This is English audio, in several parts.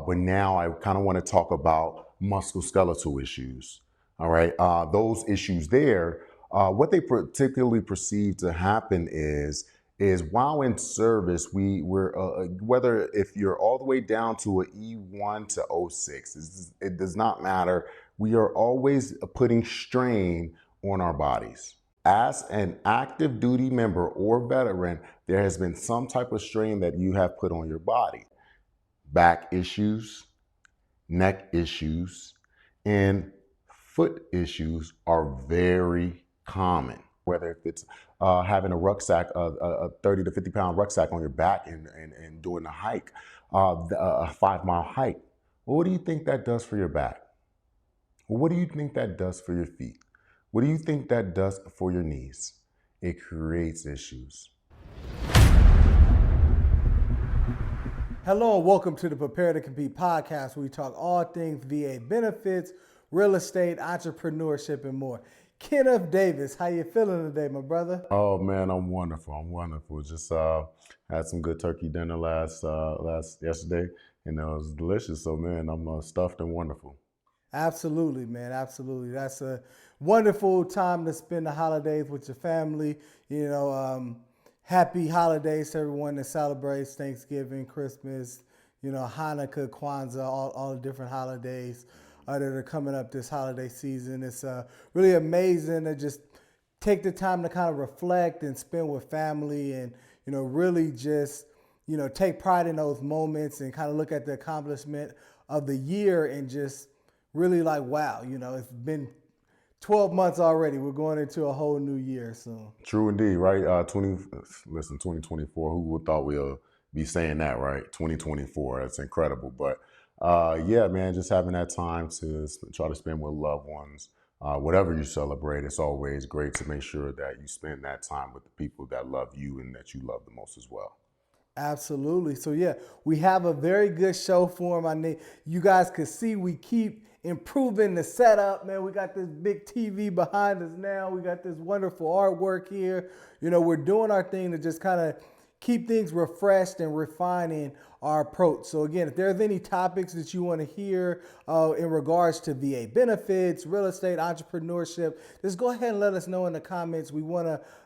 but now I kind of want to talk about musculoskeletal issues. All right, those issues there, what they particularly perceive to happen is while in service, we're whether if you're all the way down to an E1 to O6, it does not matter. We are always putting strain on our bodies. As an active duty member or veteran, there has been some type of strain that you have put on your body. Back issues, neck issues, and foot issues are very common. Whether if it's having a rucksack, a 30 to 50 pound rucksack on your back and doing a hike, a 5 mile hike. Well, what do you think that does for your back? Well, what do you think that does for your feet? What do you think that does for your knees? It creates issues. Hello and welcome to the Prepare to Compete podcast, where we talk all things VA benefits, real estate, entrepreneurship, and more. Kenneth Davis, how you feeling today, my brother? Oh man, I'm wonderful. Just had some good turkey dinner yesterday, and it was delicious. So man, I'm stuffed and wonderful. Absolutely, man. Absolutely. That's a wonderful time to spend the holidays with your family. Happy holidays to everyone that celebrates Thanksgiving, Christmas, Hanukkah, Kwanzaa, all the different holidays that are coming up this holiday season. It's really amazing to just take the time to kind of reflect and spend with family and, really just, take pride in those moments and kind of look at the accomplishment of the year and just really like, wow, it's been 12 months already. We're going into a whole new year soon. True indeed, right? 2024. Who would thought we'll be saying that, right? 2024. That's incredible. But yeah, man, just having that time to try to spend with loved ones, whatever you celebrate, it's always great to make sure that you spend that time with the people that love you and that you love the most as well. Absolutely. So yeah, we have a very good show for them. You guys can see we keep improving the setup, man. We got this big TV behind us now. We got this wonderful artwork here. We're doing our thing to just kind of keep things refreshed and refining our approach. So again, if there's any topics that you want to hear in regards to VA benefits, real estate, entrepreneurship, just go ahead and let us know in the comments. We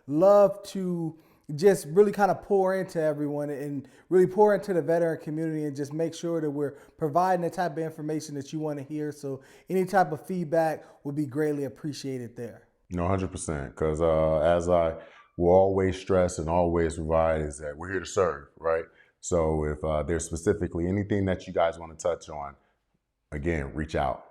love to just really kind of pour into everyone and really pour into the veteran community and just make sure that we're providing the type of information that you want to hear. So any type of feedback would be greatly appreciated there. 100%. Because as I will always stress and always provide is that we're here to serve, right? So if there's specifically anything that you guys want to touch on, again, reach out.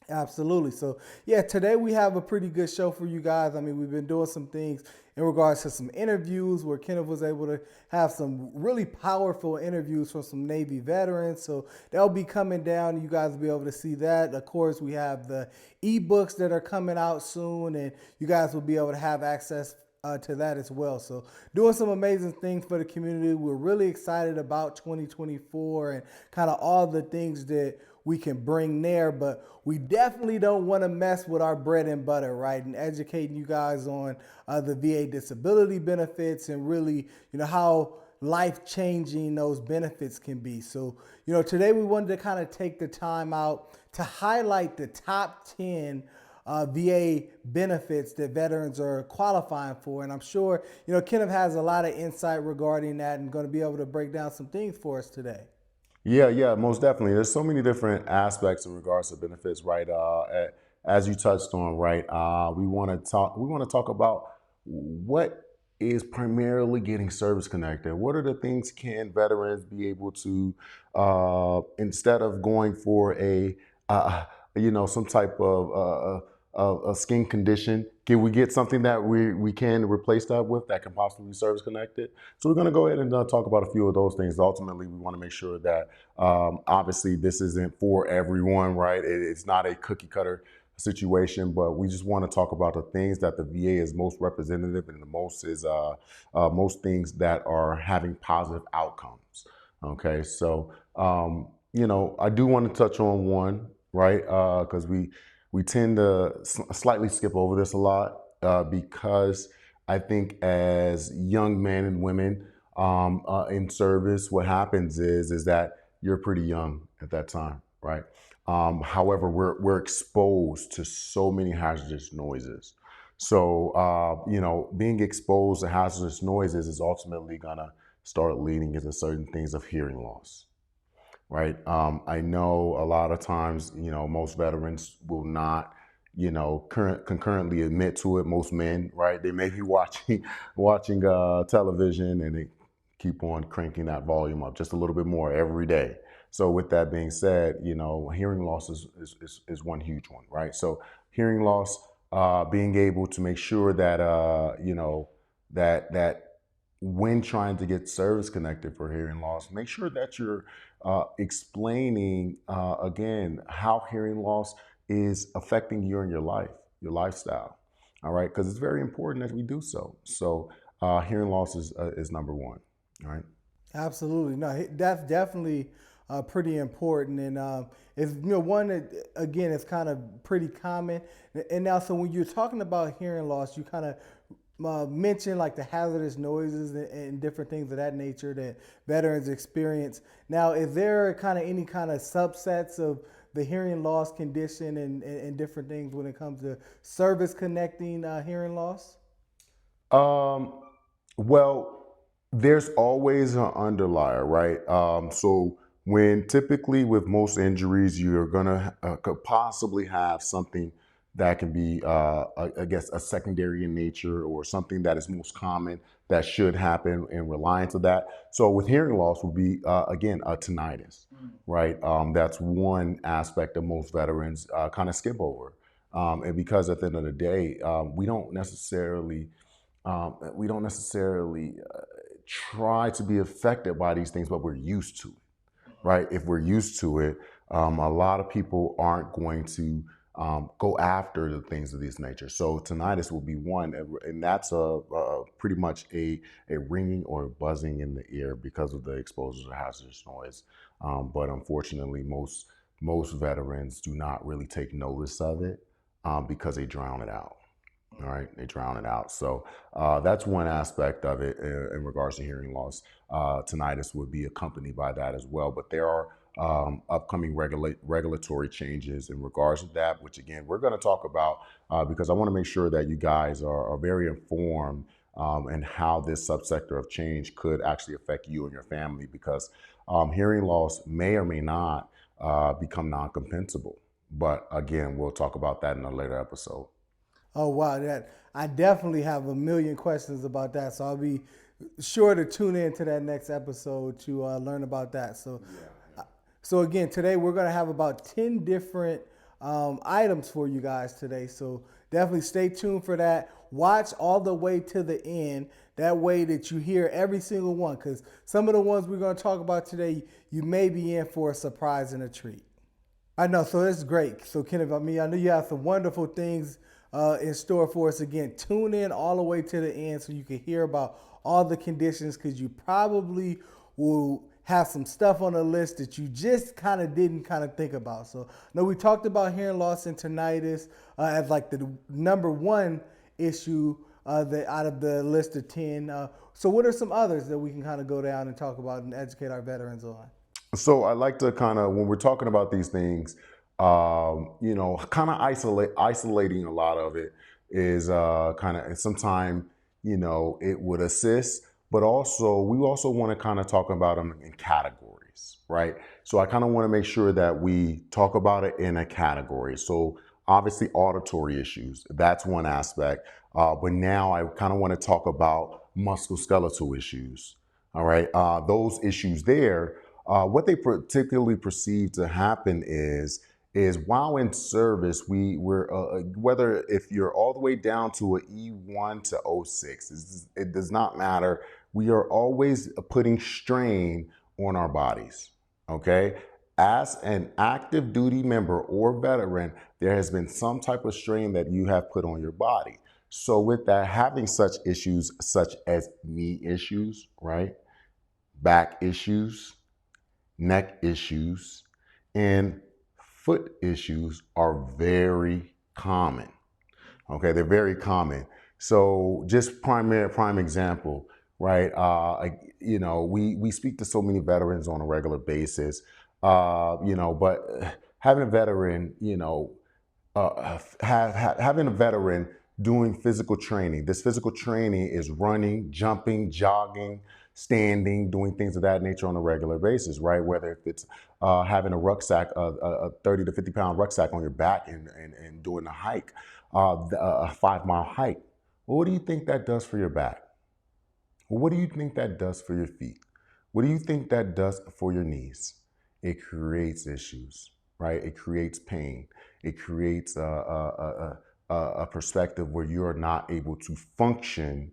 Absolutely. So yeah, today we have a pretty good show for you guys. We've been doing some things in regards to some interviews where Kenneth was able to have some really powerful interviews from some Navy veterans. So they'll be coming down. You guys will be able to see that. Of course, we have the ebooks that are coming out soon, and you guys will be able to have access to that as well. So doing some amazing things for the community. We're really excited about 2024 and kind of all the things that we can bring there, but we definitely don't want to mess with our bread and butter, right? And educating you guys on the VA disability benefits and really, how life-changing those benefits can be. So, today we wanted to kind of take the time out to highlight the top 10 VA benefits that veterans are qualifying for. And I'm sure, Kenneth has a lot of insight regarding that and going to be able to break down some things for us today. Yeah, most definitely. There's so many different aspects in regards to benefits, right? As you touched on, right? We want to talk about what is primarily getting service connected. What are the things can veterans be able to, instead of going for some type of a skin condition, can we get something that we can replace that with that can possibly be service connected? So we're going to go ahead and talk about a few of those things. Ultimately, we want to make sure that obviously this isn't for everyone, right? It's not a cookie cutter situation, but we just want to talk about the things that the VA is most representative and the most is most things that are having positive outcomes. Okay, so I do want to touch on one, right? Because we tend to slightly skip over this a lot because I think as young men and women in service, what happens is that you're pretty young at that time, right? However, we're exposed to so many hazardous noises. So, being exposed to hazardous noises is ultimately gonna start leading into certain things of hearing loss, right? I know a lot of times, most veterans will not, concurrently admit to it. Most men, right? They may be watching watching television and they keep on cranking that volume up just a little bit more every day. So with that being said, hearing loss is one huge one, right? So hearing loss, being able to make sure that that when trying to get service connected for hearing loss, make sure that you're explaining again how hearing loss is affecting you and your life, your lifestyle. All right, because it's very important that we do so. So hearing loss is number one. All right. Absolutely, no, that's definitely pretty important, and it's one that again is kind of pretty common. And now, so when you're talking about hearing loss, you kind of mention like the hazardous noises and different things of that nature that veterans experience. Now, is there kind of any kind of subsets of the hearing loss condition and different things when it comes to service connecting hearing loss? Um, well, there's always an underlier, right? So when typically with most injuries, you're gonna could possibly have something that can be, I guess, a secondary in nature or something that is most common that should happen in reliance of that. So with hearing loss would be again a tinnitus, right? That's one aspect that most veterans kind of skip over, and because at the end of the day, we don't necessarily try to be affected by these things, but we're used to it, right? If we're used to it, a lot of people aren't going to go after the things of this nature. So tinnitus will be one, and that's pretty much a ringing or buzzing in the ear because of the exposure to hazardous noise. But unfortunately, most veterans do not really take notice of it because they drown it out. All right, they drown it out. So that's one aspect of it in regards to hearing loss. Tinnitus would be accompanied by that as well. But there are upcoming regulatory changes in regards to that, which again, we're going to talk about because I want to make sure that you guys are very informed and how this subsector of change could actually affect you and your family because hearing loss may or may not become non-compensable. But again, we'll talk about that in a later episode. Oh wow, that I definitely have a million questions about that. So I'll be sure to tune in to that next episode to learn about that. So again, today we're gonna have about 10 different items for you guys today. So definitely stay tuned for that. Watch all the way to the end. That way that you hear every single one, because some of the ones we're gonna talk about today, you may be in for a surprise and a treat. I know, so it's great. So, Kenneth, I know you have some wonderful things in store for us. Again, tune in all the way to the end so you can hear about all the conditions because you probably will have some stuff on the list that you just kind of didn't kind of think about. So, no, we talked about hearing loss and tinnitus as like the number one issue that out of the list of 10. So, what are some others that we can kind of go down and talk about and educate our veterans on? So I like to kind of, when we're talking about these things, kind of isolating a lot of it is kind of, and sometimes, it would assist, but also we also want to kind of talk about them in categories, right? So I kind of want to make sure that we talk about it in a category. So obviously auditory issues, that's one aspect. But now I kind of want to talk about musculoskeletal issues. All right. Those issues there, what they particularly perceive to happen is while in service, we're whether if you're all the way down to an E1 to O6, it does not matter. We are always putting strain on our bodies. Okay. As an active duty member or veteran, there has been some type of strain that you have put on your body. So with that, having such issues such as knee issues, right? Back issues, neck issues, and foot issues are very common. Okay, they're very common. So just prime example, right? We speak to so many veterans on a regular basis. But having a veteran, having a veteran doing physical training. This physical training is running, jumping, jogging, standing, doing things of that nature on a regular basis, right? Whether if it's having a rucksack, a 30 to 50 pound rucksack on your back and doing a hike, a 5 mile hike. Well, what do you think that does for your back? Well, what do you think that does for your feet? What do you think that does for your knees? It creates issues, right? It creates pain. It creates a perspective where you are not able to function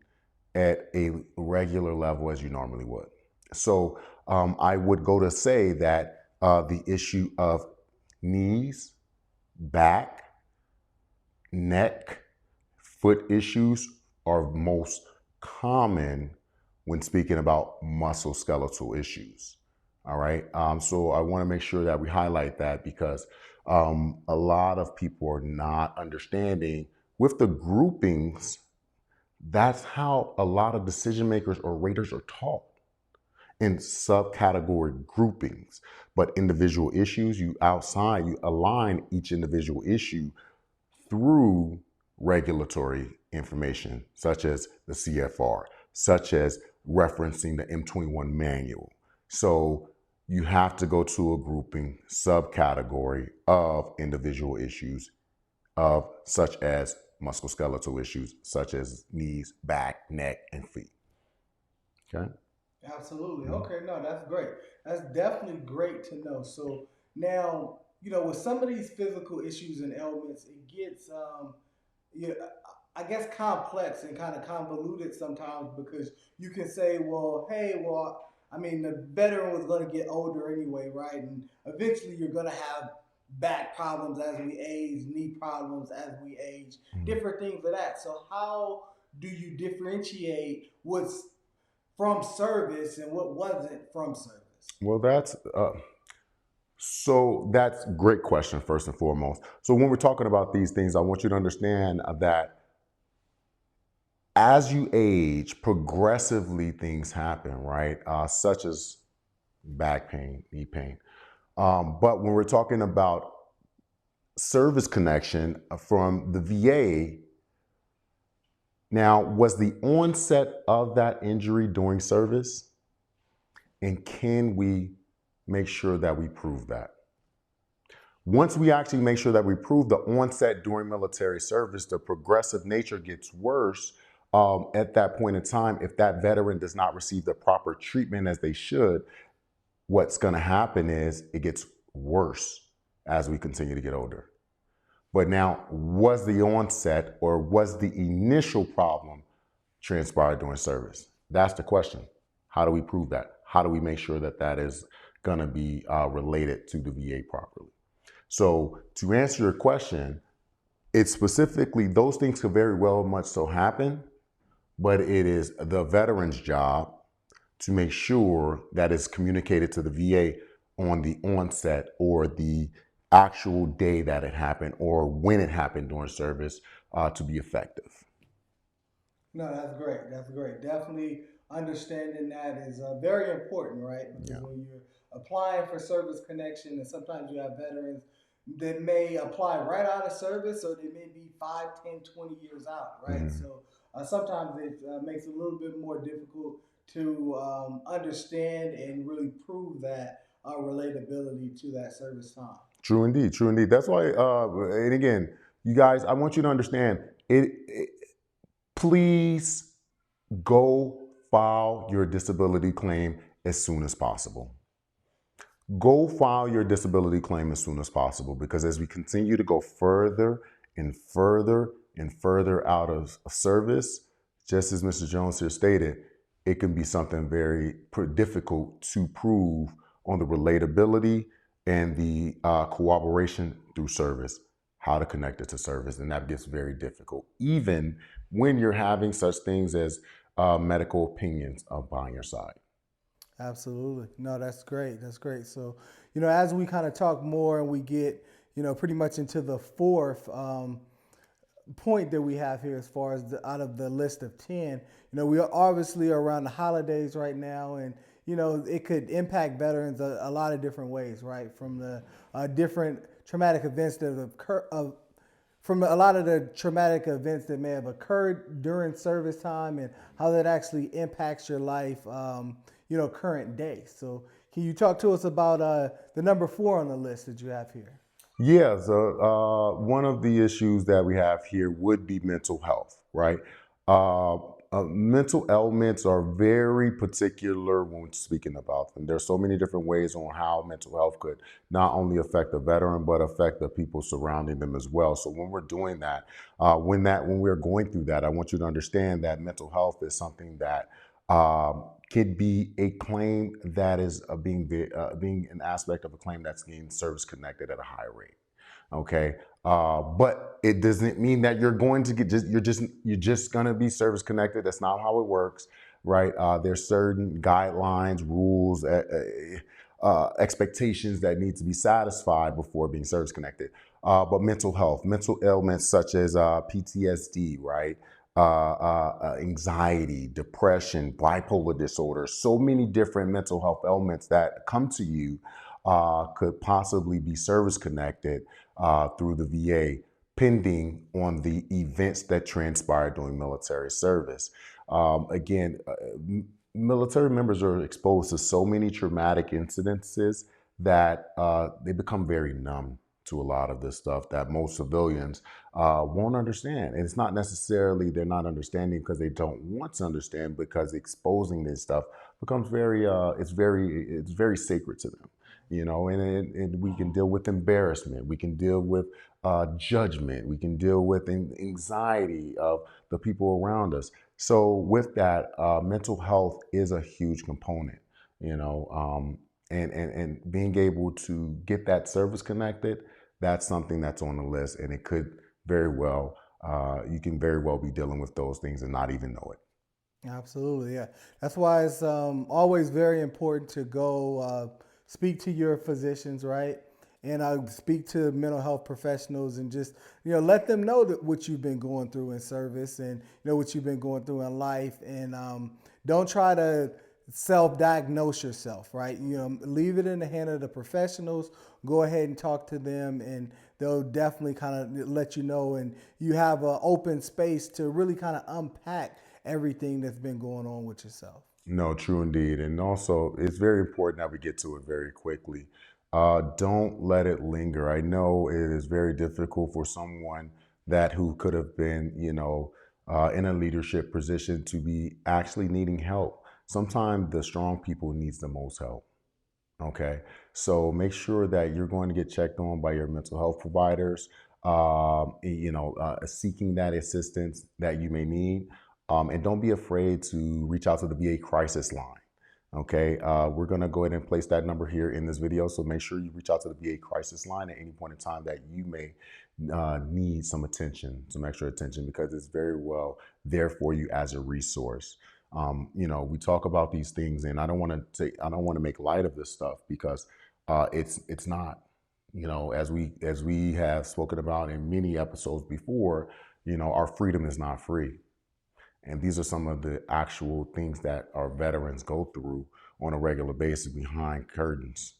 at a regular level as you normally would. So I would go to say that the issue of knees, back, neck, foot issues are most common when speaking about musculoskeletal issues. All right. So I want to make sure that we highlight that because a lot of people are not understanding with the groupings. That's how a lot of decision makers or raters are taught in subcategory groupings. But individual issues, you align each individual issue through regulatory information, such as the CFR, such as referencing the M21 manual. So you have to go to a grouping subcategory of individual issues of such as musculoskeletal issues, such as knees, back, neck, and feet. Okay. Absolutely. Mhm. Okay, no, that's great. That's definitely great to know. So now, with some of these physical issues and ailments, it gets, yeah, I guess complex and kind of convoluted sometimes because you can say, well, hey, well, I mean, the veteran was going to get older anyway, right? And eventually you're going to have back problems as we age, knee problems as we age, Mhm. different things of that. So how do you differentiate what's from service and what wasn't from service? Well, that's a great question, first and foremost. So when we're talking about these things, I want you to understand that as you age, progressively things happen, right? Such as back pain, knee pain. But when we're talking about service connection from the VA, now, was the onset of that injury during service? And can we make sure that we prove that? Once we actually make sure that we prove the onset during military service, the progressive nature gets worse at that point in time. If that veteran does not receive the proper treatment as they should, what's going to happen is it gets worse as we continue to get older. But now, was the onset or was the initial problem transpired during service? That's the question. How do we prove that? How do we make sure that that is going to be related to the VA properly? So to answer your question, it's specifically those things could very well much so happen, but it is the veteran's job to make sure that it's communicated to the VA on the onset or the actual day that it happened or when it happened during service to be effective. No, that's great. That's great. Definitely understanding that is very important, right? Because Yeah. when you're applying for service connection, and sometimes you have veterans that may apply right out of service or they may be 5, 10, 20 years out, right? Mhm. So sometimes it makes it a little bit more difficult to understand and really prove that relatability to that service time. True indeed. True indeed. That's why, and again, you guys, I want you to understand it please go file your disability claim as soon as possible. Go file your disability claim as soon as possible because as we continue to go further and further and further out of service, just as Mr. Jones here stated, it can be something very difficult to prove on the relatability and the cooperation through service, how to connect it to service. And that gets very difficult, even when you're having such things as medical opinions by your side. Absolutely. No, that's great. That's great. So, as we kind of talk more and we get, pretty much into the fourth point that we have here as far as out of the list of 10, we are obviously around the holidays right now. And, it could impact veterans a lot of different ways, right? From the different traumatic events that have occurred, from a lot of the traumatic events that may have occurred during service time and how that actually impacts your life, current day. So, can you talk to us about the number 4 on the list that you have here? Yeah, so one of the issues that we have here would be mental health, right? Uh, Mental ailments are very particular when speaking about them. There's so many different ways on how mental health could not only affect the veteran, but affect the people surrounding them as well. So when we're doing that, when we're going through that, I want you to understand that mental health is something that could be a claim that is being an aspect of a claim that's being service connected at a high rate. Okay, but it doesn't mean that you're going to get you're just going to be service connected. That's not how it works, right? There's certain guidelines, rules, expectations that need to be satisfied before being service connected. But mental health, mental ailments such as PTSD, right? Anxiety, depression, bipolar disorder, so many different mental health ailments that come to you could possibly be service connected through the VA, pending on the events that transpired during military service. Again, military members are exposed to so many traumatic incidences that they become very numb to a lot of this stuff that most civilians won't understand. And it's not necessarily they're not understanding because they don't want to understand, because exposing this stuff becomes very sacred to them. And we can deal with embarrassment, we can deal with judgment, we can deal with anxiety of the people around us. So with that, mental health is a huge component, you know, and being able to get that service connected, that's something that's on the list, and it could very well, you can very well be dealing with those things and not even know it. Absolutely, yeah. That's why it's always very important to go speak to your physicians, right? And speak to mental health professionals and just let them know that what you've been going through in service and what you've been going through in life, and don't try to self-diagnose yourself, right? Leave it in the hand of the professionals. Go ahead and talk to them, and they'll definitely kind of let you know, and you have an open space to really kind of unpack everything that's been going on with yourself. No, true indeed. And also, it's very important that we get to it very quickly. Don't let it linger. I know it is very difficult for someone that who could have been, in a leadership position to be actually needing help. Sometimes the strong people needs the most help. Okay, so make sure that you're going to get checked on by your mental health providers, seeking that assistance that you may need. And don't be afraid to reach out to the VA crisis line. Okay, we're going to go ahead and place that number here in this video. So make sure you reach out to the VA crisis line at any point in time that you may need some attention, some extra attention, because it's very well there for you as a resource. We talk about these things, and I don't want to make light of this stuff, because it's not. As we have spoken about in many episodes before, our freedom is not free. And these are some of the actual things that our veterans go through on a regular basis behind curtains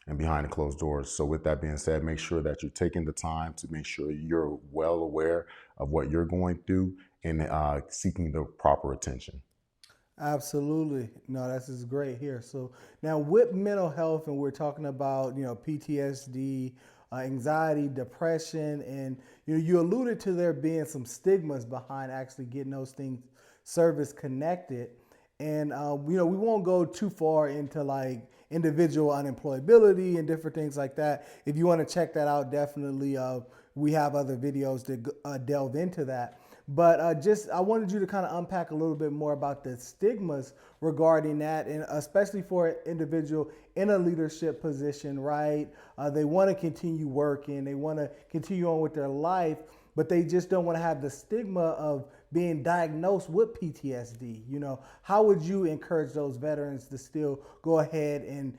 and behind the closed doors. So with that being said, make sure that you're taking the time to make sure you're well aware of what you're going through and seeking the proper attention. Absolutely. No, this is great here. So now with mental health, and we're talking about, PTSD, anxiety, depression, and you alluded to there being some stigmas behind actually getting those things service connected. And we won't go too far into like individual unemployability and different things like that. If you want to check that out, definitely we have other videos that delve into that. But I wanted you to kind of unpack a little bit more about the stigmas regarding that, and especially for an individual in a leadership position, right? They want to continue working, they want to continue on with their life, but they just don't want to have the stigma of being diagnosed with PTSD. How would you encourage those veterans to still go ahead and,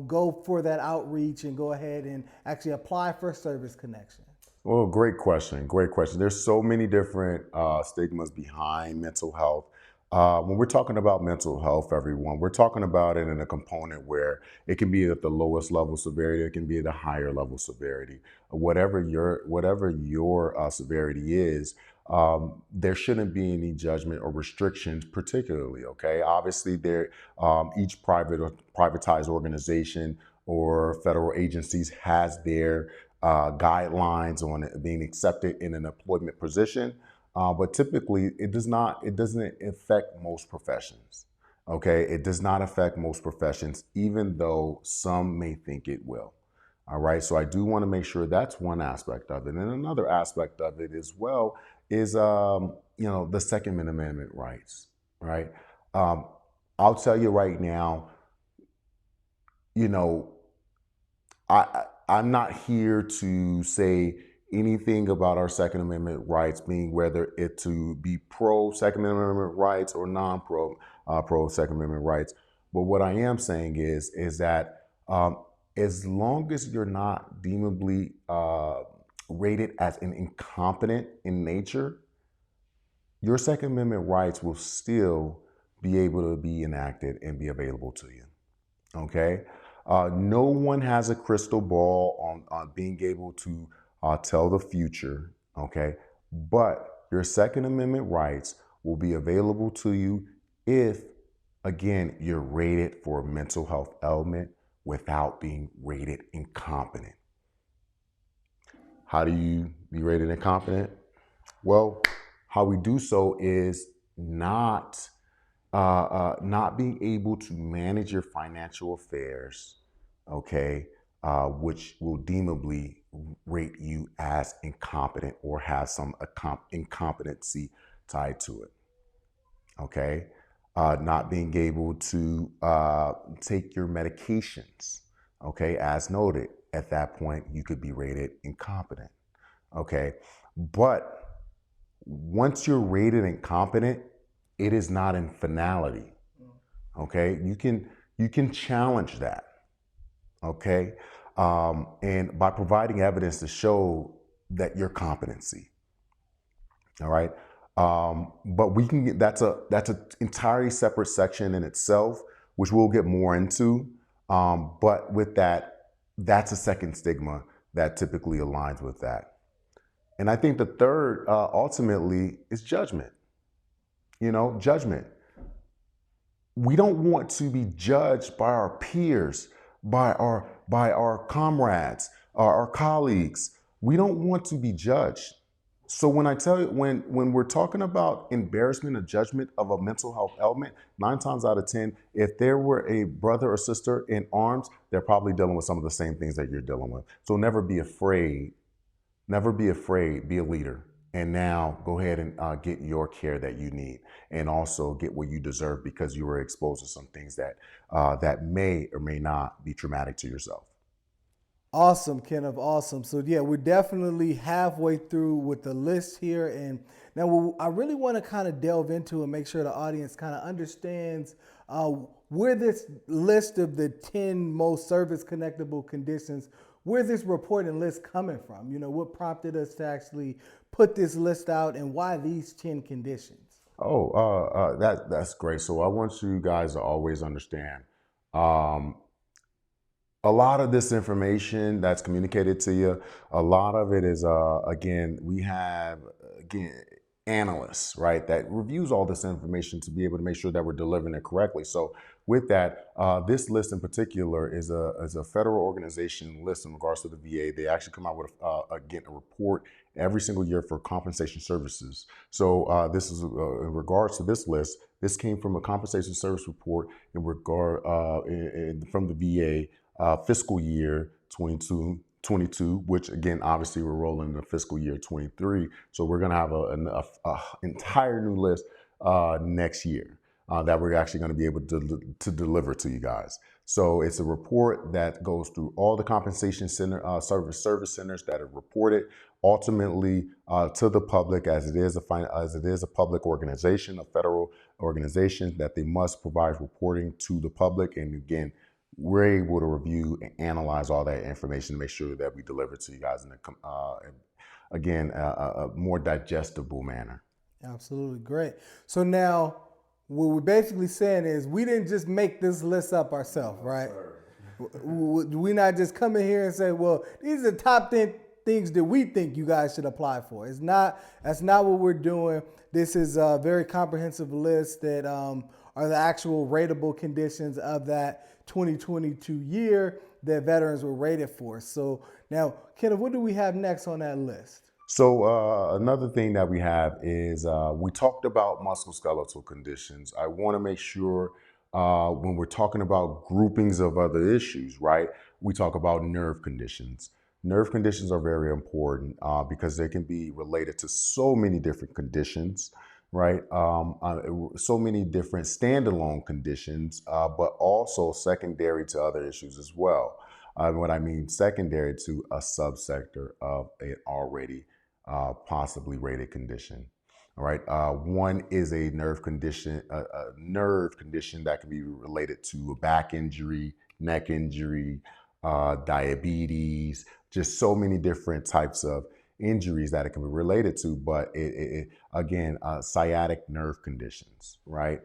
go for that outreach and go ahead and actually apply for service connection? Well, great question. Great question. There's so many different stigmas behind mental health. When we're talking about mental health, everyone, we're talking about it in a component where it can be at the lowest level severity, it can be at a higher level severity. Whatever your severity is, there shouldn't be any judgment or restrictions, particularly. Okay, obviously, each private or privatized organization or federal agencies has their guidelines on being accepted in an employment position. But typically, it doesn't affect most professions. Okay, it does not affect most professions, even though some may think it will. All right, so I do want to make sure that's one aspect of it, and another aspect of it as well is the Second Amendment rights. Right, um, I'll tell you right now, you know, I'm not here to say anything about our Second Amendment rights being whether it to be pro Second Amendment rights or pro Second Amendment rights. But what I am saying is that as long as you're not deemably rated as an incompetent in nature, your Second Amendment rights will still be able to be enacted and be available to you. Okay. No one has a crystal ball on being able to tell the future. Okay. But your Second Amendment rights will be available to you if, again, you're rated for a mental health ailment without being rated incompetent. How do you be rated incompetent? Well, how we do so is not being able to manage your financial affairs, okay, which will deemably rate you as incompetent or have some incompetency tied to it, okay? Not being able to take your medications, okay, as noted, at that point, you could be rated incompetent, okay? But once you're rated incompetent, it is not in finality. Okay, you can challenge that. Okay, and by providing evidence to show that your competency. All right, but we can get that's an entirely separate section in itself, which we'll get more into. But with that, that's a second stigma that typically aligns with that. And I think the third, ultimately, is judgment. Judgment. We don't want to be judged by our peers, by our comrades, our colleagues. We don't want to be judged. So when I tell you, when we're talking about embarrassment or judgment of a mental health ailment, 9 times out of 10, if there were a brother or sister in arms, they're probably dealing with some of the same things that you're dealing with. So never be afraid. Never be afraid. Be a leader. And now go ahead and get your care that you need, and also get what you deserve because you were exposed to some things that may or may not be traumatic to yourself. Awesome, Kenneth. Awesome. So yeah, we're definitely halfway through with the list here, and now I really want to kind of delve into and make sure the audience kind of understands where this list of the 10 most service connectable conditions, where this report and list coming from. What prompted us to actually put this list out, and why these 10 conditions. Oh, that's great. So I want you guys to always understand. Um, a lot of this information that's communicated to you, a lot of it is again, we have again analysts, right, that reviews all this information to be able to make sure that we're delivering it correctly. So with that, this list in particular is a federal organization list in regards to the VA. They actually come out with again a report every single year for compensation services. So this is in regards to this list. This came from a compensation service report in regard from the VA fiscal year 22, which again, obviously we're rolling into fiscal year 23. So we're going to have an entire new list next year that we're actually going to be able to deliver to you guys. So it's a report that goes through all the compensation service centers that are reported ultimately to the public, as it is a public organization, a federal organization, that they must provide reporting to the public. And again, we're able to review and analyze all that information to make sure that we deliver to you guys in a more digestible manner. Absolutely great. So now, what we're basically saying is we didn't just make this list up ourselves, No, right? sir. We not just come in here and say, well, these are the top 10 things that we think you guys should apply for. It's not. That's not what we're doing. This is a very comprehensive list that are the actual rateable conditions of that 2022 year that veterans were rated for. So now, Kenneth, what do we have next on that list? So another thing that we have is we talked about musculoskeletal conditions. I want to make sure when we're talking about groupings of other issues, right? We talk about nerve conditions. Nerve conditions are very important because they can be related to so many different conditions, right? So many different standalone conditions, but also secondary to other issues as well. What I mean secondary to a subsector of an already possibly rated condition. All right. One is a nerve condition that can be related to a back injury, neck injury, diabetes, just so many different types of injuries that it can be related to. But again, sciatic nerve conditions, right?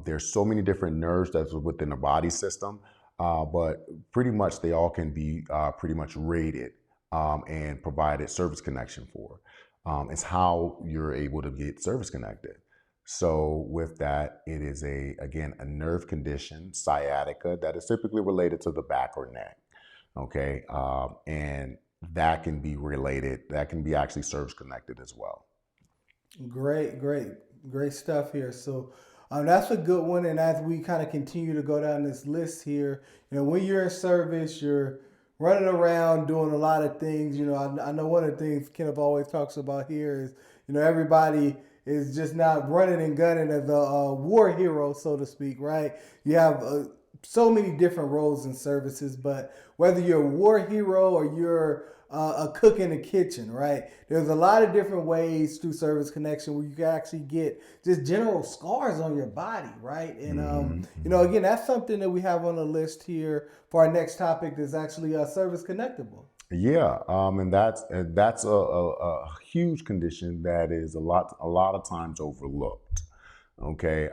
There's so many different nerves that's within the body system, but pretty much they all can be pretty much rated and provided service connection for. It's how you're able to get service connected. So with that, it is again a nerve condition, sciatica, that is typically related to the back or neck. Okay, and that can be related. That can be actually service connected as well. Great, great, great stuff here. So that's a good one. And as we kind of continue to go down this list here, when you're in service, you're running around doing a lot of things. I know one of the things Kenneth always talks about here is, everybody is just not running and gunning as a war hero, so to speak, right? You have so many different roles and services, but whether you're a war hero or you're a cook in the kitchen, right? There's a lot of different ways through service connection where you can actually get just general scars on your body, right? And Mm-hmm. again, that's something that we have on the list here for our next topic that's actually service connectable. Yeah, and that's a huge condition that is a lot of times overlooked. Okay,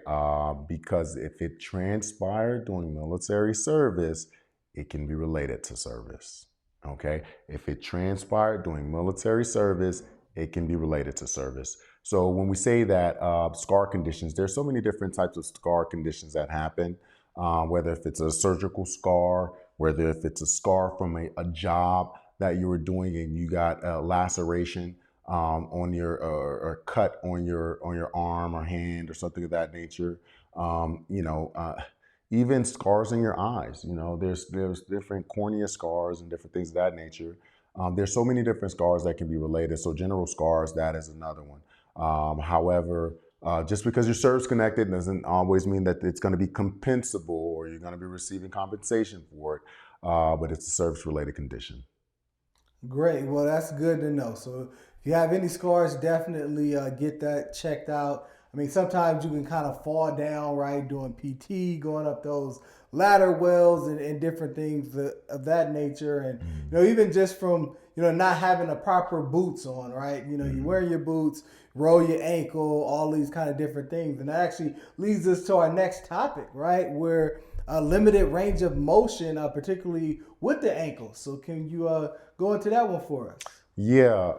because if it transpired during military service, it can be related to service. Okay, if it transpired during military service, it can be related to service. So when we say that scar conditions, there's so many different types of scar conditions that happen. Whether if it's a surgical scar, whether if it's a scar from a job that you were doing and you got a laceration on your or cut on your arm or hand or something of that nature. Even scars in your eyes. There's different cornea scars and different things of that nature. There's so many different scars that can be related. So general scars, that is another one. However, just because you're service connected doesn't always mean that it's going to be compensable or you're going to be receiving compensation for it. But it's a service related condition. Great. Well, that's good to know. So if you have any scars, definitely get that checked out. I mean, sometimes you can kind of fall down, right, doing PT, going up those ladder wells and different things of that nature. And, even just from, not having the proper boots on, right? You Mm-hmm. wear your boots, roll your ankle, all these kind of different things. And that actually leads us to our next topic, right? Where a limited range of motion, particularly with the ankle. So can you go into that one for us? Yeah,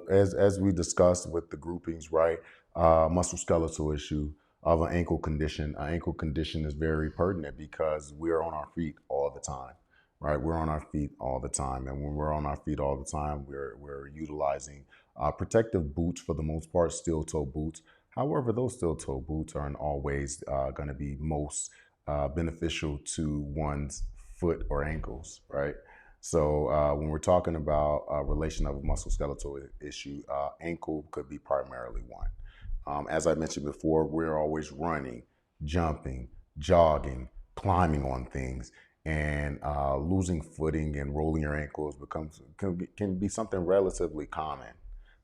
as we discussed with the groupings, right? Musculoskeletal issue of an ankle condition. An ankle condition is very pertinent because we're on our feet all the time, right? We're on our feet all the time, and when we're on our feet all the time, we're utilizing protective boots for the most part, steel toe boots. However, those steel toe boots aren't always going to be most beneficial to one's foot or ankles, right? So when we're talking about a relation of a musculoskeletal issue, ankle could be primarily one. As I mentioned before, we're always running, jumping, jogging, climbing on things, and losing footing and rolling your ankles can be something relatively common.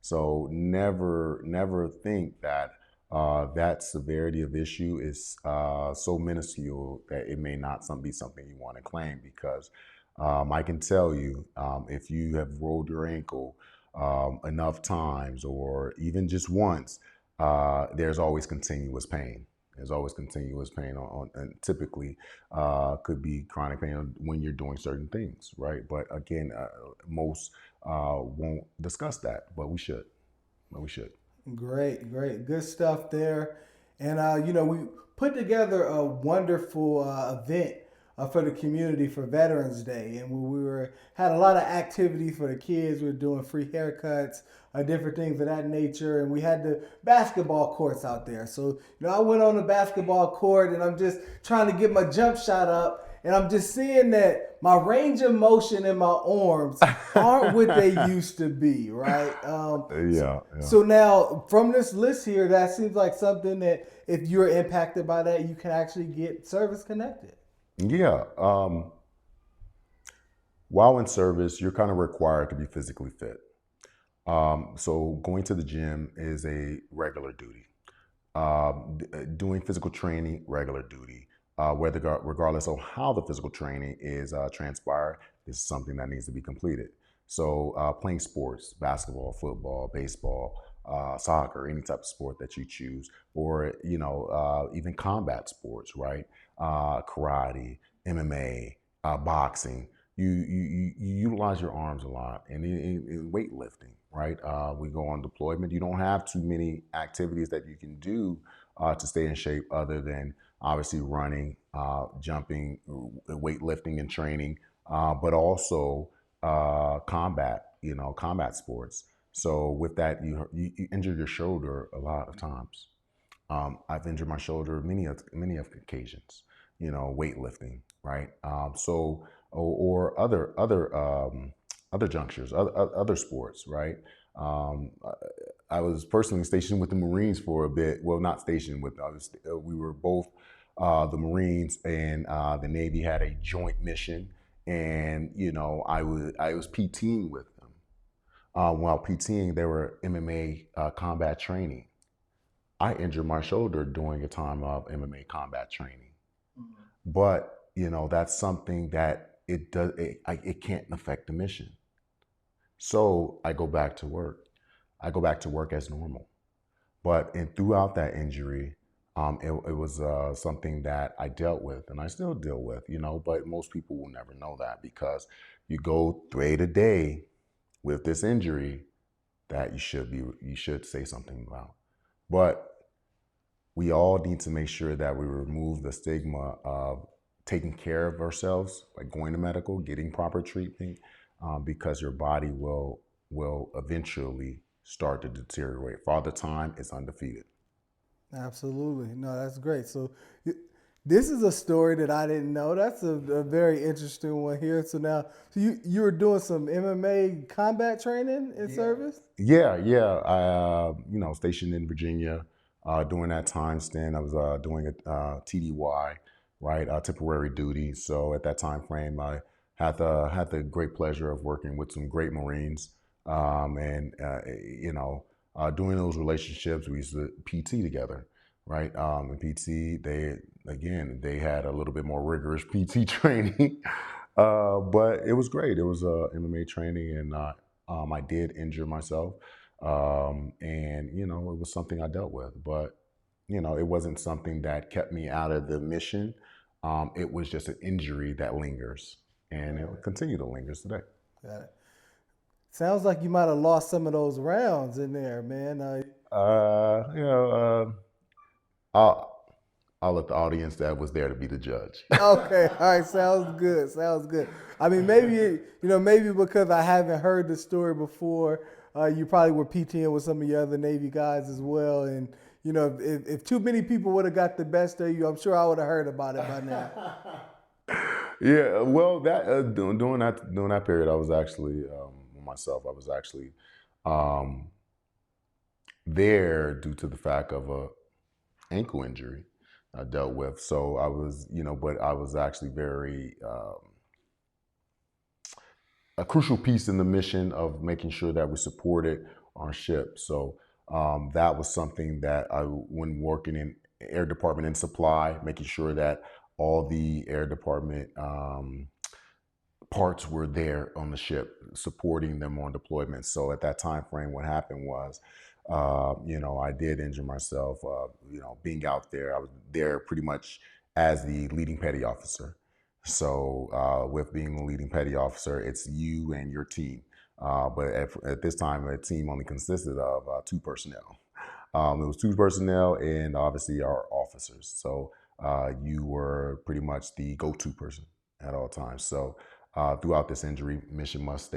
So never think that that severity of issue is so minuscule that it may not be something you want to claim because I can tell you if you have rolled your ankle enough times or even just once, there's always continuous pain. There's always continuous pain and typically could be chronic pain when you're doing certain things, right? But again, most won't discuss that, but we should. But we should. Great, great, good stuff there. And we put together a wonderful event for the community for Veterans Day, and we were had a lot of activities for the kids. We were doing free haircuts, different things of that nature, and we had the basketball courts out there. So I went on the basketball court, and I'm just trying to get my jump shot up, and I'm just seeing that my range of motion in my arms aren't what they used to be, right? Yeah, yeah. So now, from this list here, that seems like something that if you're impacted by that, you can actually get service connected. Yeah. While in service, you're kind of required to be physically fit. So going to the gym is a regular duty. Doing physical training, regular duty. Regardless of how the physical training is transpired, this is something that needs to be completed. So playing sports, basketball, football, baseball, soccer, any type of sport that you choose, or even combat sports, right? Karate, MMA, boxing. You utilize your arms a lot, and in weightlifting, right? We go on deployment. You don't have too many activities that you can do to stay in shape, other than obviously running, jumping, weightlifting, and training, but also combat sports. So with that, you injure your shoulder a lot of times. I've injured my shoulder many of occasions. Weightlifting, right? Or other junctures, other sports, right? I was personally stationed with the Marines for a bit. Well, not stationed with. We were both the Marines and the Navy had a joint mission, and I was PTing with them. While PTing, they were MMA combat training. I injured my shoulder during a time of MMA combat training. But that's something that it can't affect the mission. So I go back to work. I go back to work as normal. But throughout that injury, it was something that I dealt with, and I still deal with. But most people will never know that, because you go through a day with this injury that you should say something about. But we all need to make sure that we remove the stigma of taking care of ourselves, like going to medical, getting proper treatment, because your body will eventually start to deteriorate. Father Time is undefeated. Absolutely. No, that's great. So this is a story that I didn't know. That's a very interesting one here. So now, so you were doing some MMA combat training in service? Yeah, yeah. Stationed in Virginia. During that time span, I was doing a TDY, right, temporary duty. So at that time frame, I had the great pleasure of working with some great Marines, and doing those relationships. We used to PT together, right? And PT, they had a little bit more rigorous PT training, but it was great. It was MMA training, and I did injure myself, and it was something I dealt with, but it wasn't something that kept me out of the mission. It was just an injury that lingers, and it will continue to linger today. Got it. Sounds like you might have lost some of those rounds in there, man. Uh, you know, I'll I'll let the audience that was there to be the judge. Okay, all right, sounds good. Sounds good. I mean, maybe because I haven't heard the story before, you probably were PTing with some of your other Navy guys as well, and if too many people would have got the best of you, I'm sure I would have heard about it by now. Yeah, well, that during that period, I was actually myself. I was actually um, there due to the fact of a ankle injury I dealt with. So I was, but I was actually very a crucial piece in the mission of making sure that we supported our ship. So that was something that when working in air department and supply, making sure that all the air department parts were there on the ship, supporting them on deployment. So at that time frame, what happened was I did injure myself. Being out there, I was there pretty much as the leading petty officer. So, with being the leading petty officer, it's you and your team. But at this time, a team only consisted of two personnel. It was two personnel and obviously our officers. So, you were pretty much the go-to person at all times. So, throughout this injury, mission must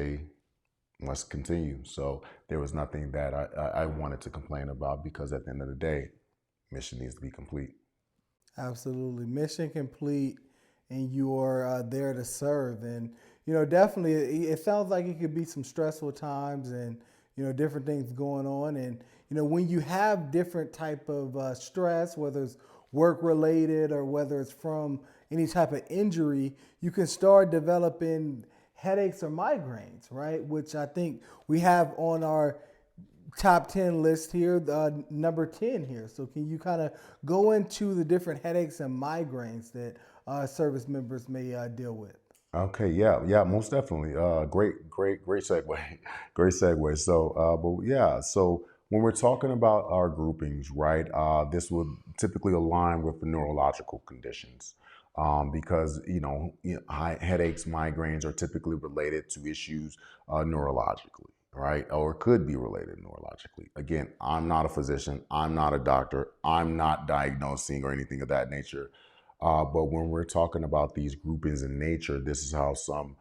continue. So there was nothing that I wanted to complain about, because at the end of the day, mission needs to be complete. Absolutely. Mission complete, and you're there to serve. And, definitely, it sounds like it could be some stressful times and, different things going on. And, when you have different type of stress, whether it's work related or whether it's from any type of injury, you can start developing headaches or migraines, right? Which I think we have on our top 10 list here, number 10 here. So can you kind of go into the different headaches and migraines that service members may deal with? Okay, yeah, most definitely. Great segue, great segue. So, but yeah, so when we're talking about our groupings, right, this would typically align with the neurological conditions, because headaches, migraines are typically related to issues neurologically, right, or could be related neurologically. Again, I'm not a physician, I'm not a doctor, I'm not diagnosing or anything of that nature. But when we're talking about these groupings in nature, this is how some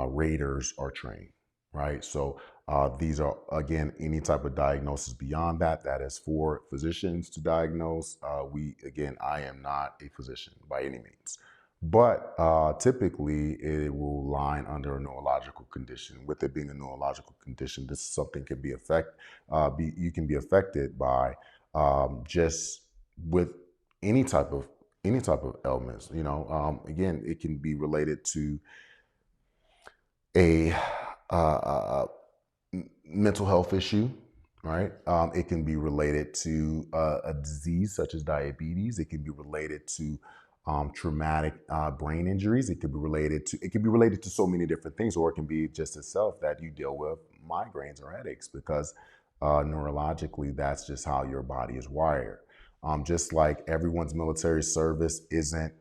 raters are trained, right? So these are, again, any type of diagnosis beyond that, that is for physicians to diagnose. I am not a physician by any means. But typically, it will line under a neurological condition. With it being a neurological condition, this is something can be you can be affected by just with any type of ailments. Again, it can be related to a mental health issue, right? It can be related to a disease such as diabetes. It can be related to traumatic brain injuries. It can be related to so many different things, or it can be just itself that you deal with migraines or headaches, because neurologically, that's just how your body is wired. Just like everyone's military service isn't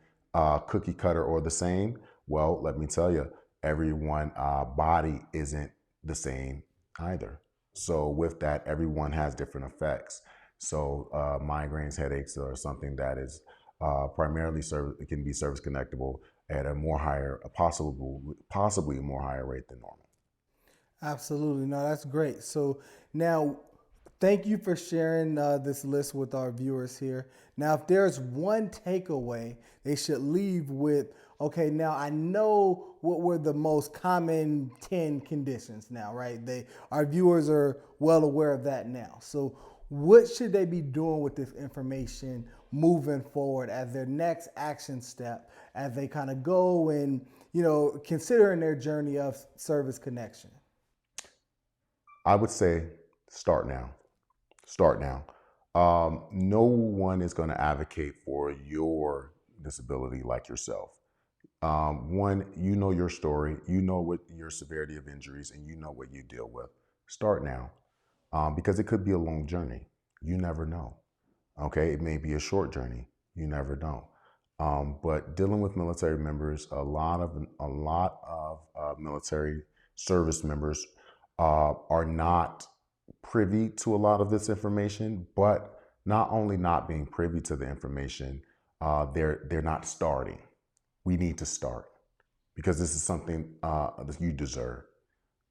cookie cutter or the same. Well, let me tell you, everyone body isn't the same either. So with that, everyone has different effects. So migraines, headaches are something that is it can be service connectable at possibly a more higher rate than normal. Absolutely. No, that's great. So now, thank you for sharing this list with our viewers here. Now, if there's one takeaway they should leave with, okay, now I know what were the most common 10 conditions now, right? Our viewers are well aware of that now. So what should they be doing with this information moving forward as their next action step as they kind of go and, considering their journey of service connection? I would say start now. Start now. No one is going to advocate for your disability like yourself. One, you know your story, you know what your severity of injuries, and you know what you deal with. Start now, because it could be a long journey. You never know. Okay, it may be a short journey. You never know. But dealing with military members, a lot of military service members are not privy to a lot of this information. But not only not being privy to the information, they're not starting. We need to start, because this is something that you deserve.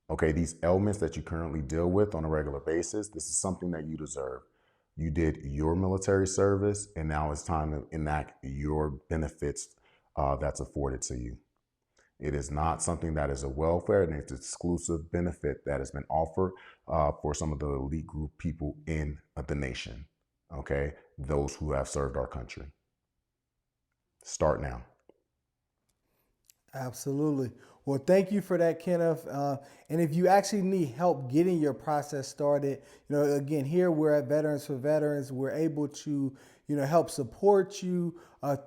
Okay, these ailments that you currently deal with on a regular basis, this is something that you deserve. You did your military service, and now it's time to enact your benefits that's afforded to you. It is not something that is a welfare, and it's an exclusive benefit that has been offered for some of the elite group people in the nation. Okay, those who have served our country. Start now. Absolutely. Well, thank you for that, Kenneth. And if you actually need help getting your process started, again, here we're at Veterans for Veterans. We're able to, help support you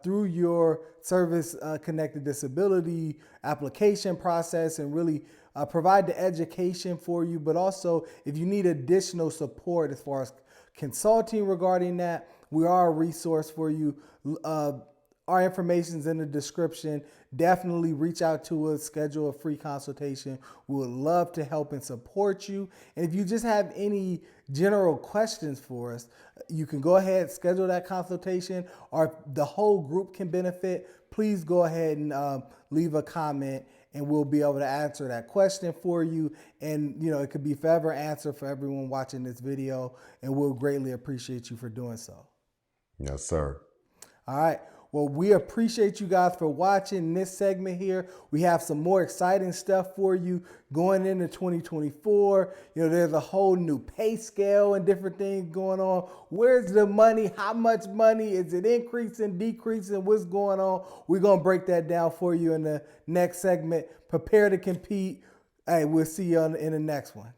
through your service connected disability application process, and really provide the education for you, but also if you need additional support as far as consulting regarding that, we are a resource for you. Our information is in the description. Definitely reach out to us, schedule a free consultation. We would love to help and support you. And if you just have any general questions for us, you can go ahead, schedule that consultation, or if the whole group can benefit, please go ahead and leave a comment and we'll be able to answer that question for you. And it could be forever answered for everyone watching this video, and we'll greatly appreciate you for doing so. Yes, sir. All right. Well, we appreciate you guys for watching this segment here. We have some more exciting stuff for you going into 2024. There's a whole new pay scale and different things going on. Where's the money? How much money? Is it increasing, decreasing? What's going on? We're going to break that down for you in the next segment. Prepare to compete. Hey, we'll see you in the next one.